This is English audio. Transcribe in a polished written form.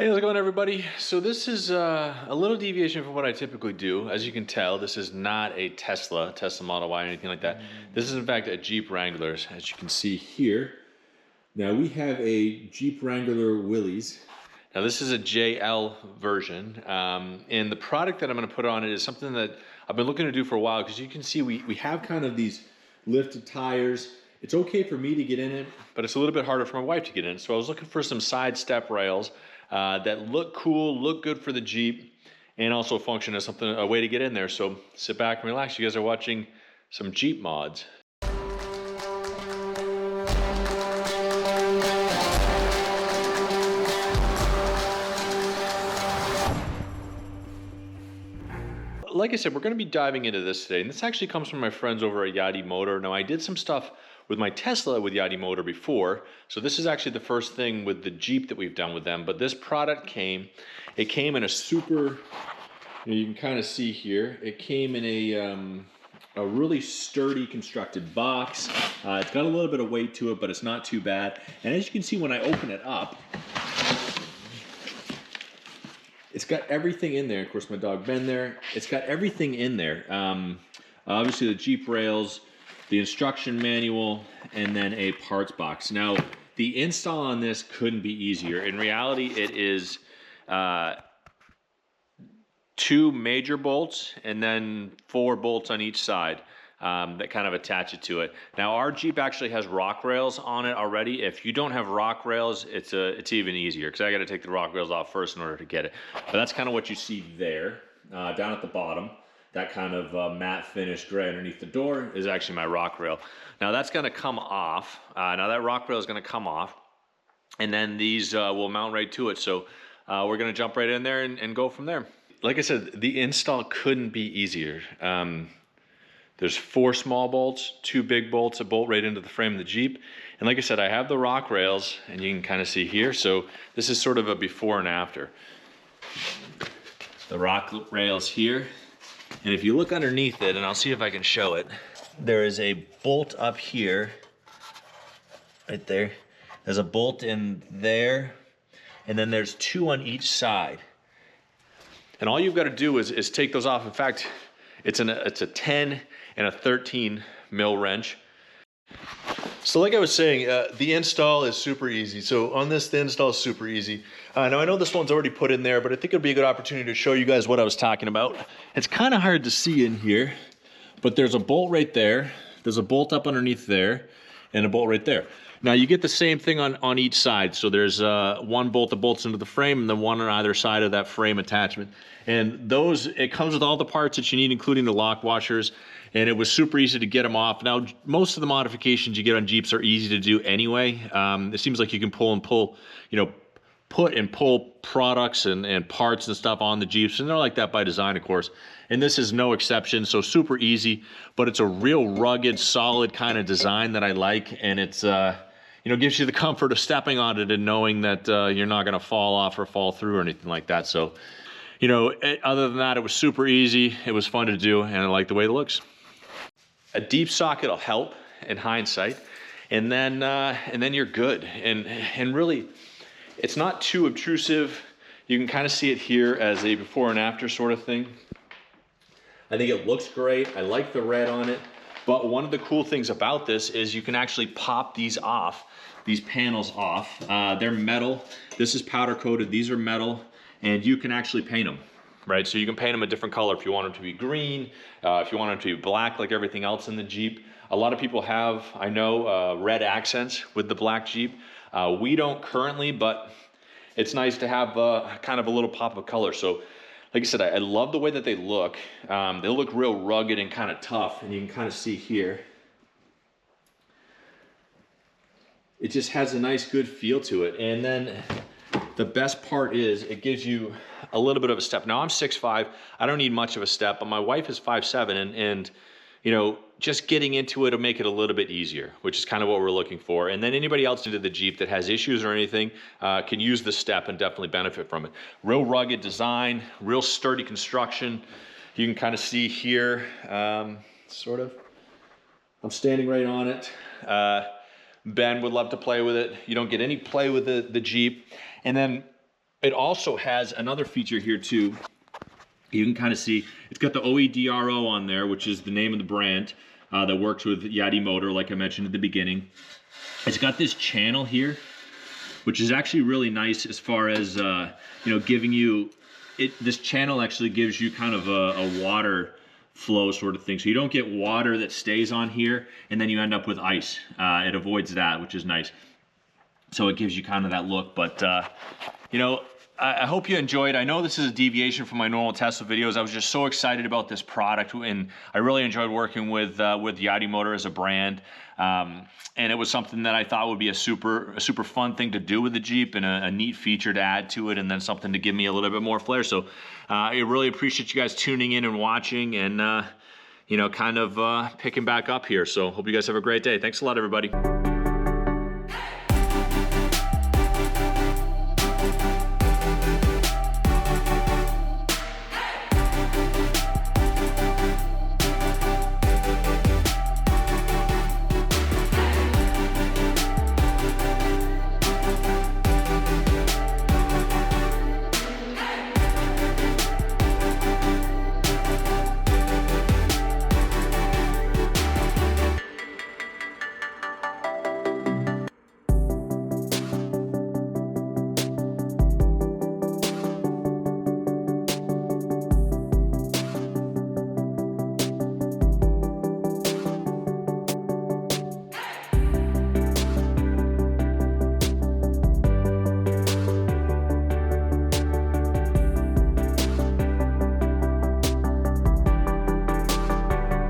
Hey, how's it going, everybody? So this is a little deviation from what I typically do. As you can tell, this is not a Tesla Model Y or anything like that. This is in fact a Jeep Wrangler, as you can see here. Now we have a Jeep Wrangler Willys. Now this is a JL version, and the product that I'm going to put on it is something that I've been looking to do for a while, because you can see we have kind of these lifted tires. It's okay for me to get in it, but it's a little bit harder for my wife to get in. So I was looking for some side step rails that look cool, look good for the Jeep, and also function as a way to get in there. So sit back and relax. You guys are watching some Jeep mods. Like I said, we're going to be diving into this today, and this actually comes from my friends over at Yitamotor. Now, I did some stuff with my Tesla with Yitamotor before, so this is actually the first thing with the Jeep that we've done with them. But this product came in a super, you can kind of see here, it came in a really sturdy constructed box. It's got a little bit of weight to it, but it's not too bad. And as you can see, when I open it up, it's got everything in there. Of course, my dog Ben there. It's got everything in there. Obviously, the Jeep rails, the instruction manual, and then a parts box. Now, the install on this couldn't be easier. In reality, it is 2 major bolts and then 4 bolts on each side that kind of attach it to it. Now, our Jeep actually has rock rails on it already. If you don't have rock rails, it's even easier, because I got to take the rock rails off first in order to get it. But that's kind of what you see there, down at the bottom. That kind of matte finish gray underneath the door is actually my rock rail. Now that's going to come off. Now that rock rail is going to come off, and then these will mount right to it. So we're going to jump right in there and go from there. Like I said, the install couldn't be easier. There's 4 small bolts, 2 big bolts, a bolt right into the frame of the Jeep. And like I said, I have the rock rails, and you can kind of see here. So this is sort of a before and after. The rock rails here. And if you look underneath it, and I'll see if I can show it, there is a bolt up here, right there. There's a bolt in there, and then there's 2 on each side. And all you've got to do is take those off. In fact, it's a 10 and a 13 mil wrench. So like I was saying, the install is super easy. So on this, the install is super easy. Now I know this one's already put in there, but I think it'd be a good opportunity to show you guys what I was talking about. It's kind of hard to see in here, but there's a bolt right there. There's a bolt up underneath there, and a bolt right there. Now you get the same thing on each side. So there's 1 bolt that bolts into the frame, and then 1 on either side of that frame attachment. And those, it comes with all the parts that you need, including the lock washers. And it was super easy to get them off. Now, most of the modifications you get on Jeeps are easy to do anyway. It seems like you can put and pull products and parts and stuff on the Jeeps, and they're like that by design, of course. And this is no exception, so super easy, but it's a real rugged, solid kind of design that I like, and it's gives you the comfort of stepping on it and knowing that you're not going to fall off or fall through or anything like that. So, other than that, it was super easy. It was fun to do, and I like the way it looks. A deep socket will help in hindsight, and then you're good. And really, it's not too obtrusive. You can kind of see it here as a before and after sort of thing. I think it looks great. I like the red on it. But one of the cool things about this is you can actually pop these off, these panels off. They're metal. This is powder coated. These are metal, and you can actually paint them. Right, so you can paint them a different color if you want them to be green, if you want them to be black like everything else in the Jeep. A lot of people have, I know, red accents with the black Jeep. We don't currently, but it's nice to have kind of a little pop of color. So, like I said, I love the way that they look. They look real rugged and kind of tough, and you can kind of see here. It just has a nice, good feel to it. And then the best part is it gives you a little bit of a step. Now I'm 6'5", I don't need much of a step, but my wife is 5'7", and just getting into it will make it a little bit easier, which is kind of what we're looking for. And then anybody else into the Jeep that has issues or anything can use the step and definitely benefit from it. Real rugged design, real sturdy construction. You can kind of see here, sort of. I'm standing right on it. Ben would love to play with it. You don't get any play with the Jeep. And then It also has another feature here too. You can kind of see, it's got the OEDRO on there, which is the name of the brand that works with Yitamotor, like I mentioned at the beginning. It's got this channel here, which is actually really nice as far as, giving you, this channel actually gives you kind of a water flow sort of thing. So you don't get water that stays on here and then you end up with ice. It avoids that, which is nice. So it gives you kind of that look, but I hope you enjoyed. I know this is a deviation from my normal Tesla videos. I was just so excited about this product, and I really enjoyed working with Yitamotor as a brand. And it was something that I thought would be a super fun thing to do with the Jeep, and a neat feature to add to it, and then something to give me a little bit more flair. So I really appreciate you guys tuning in and watching, and kind of picking back up here. So hope you guys have a great day. Thanks a lot, everybody.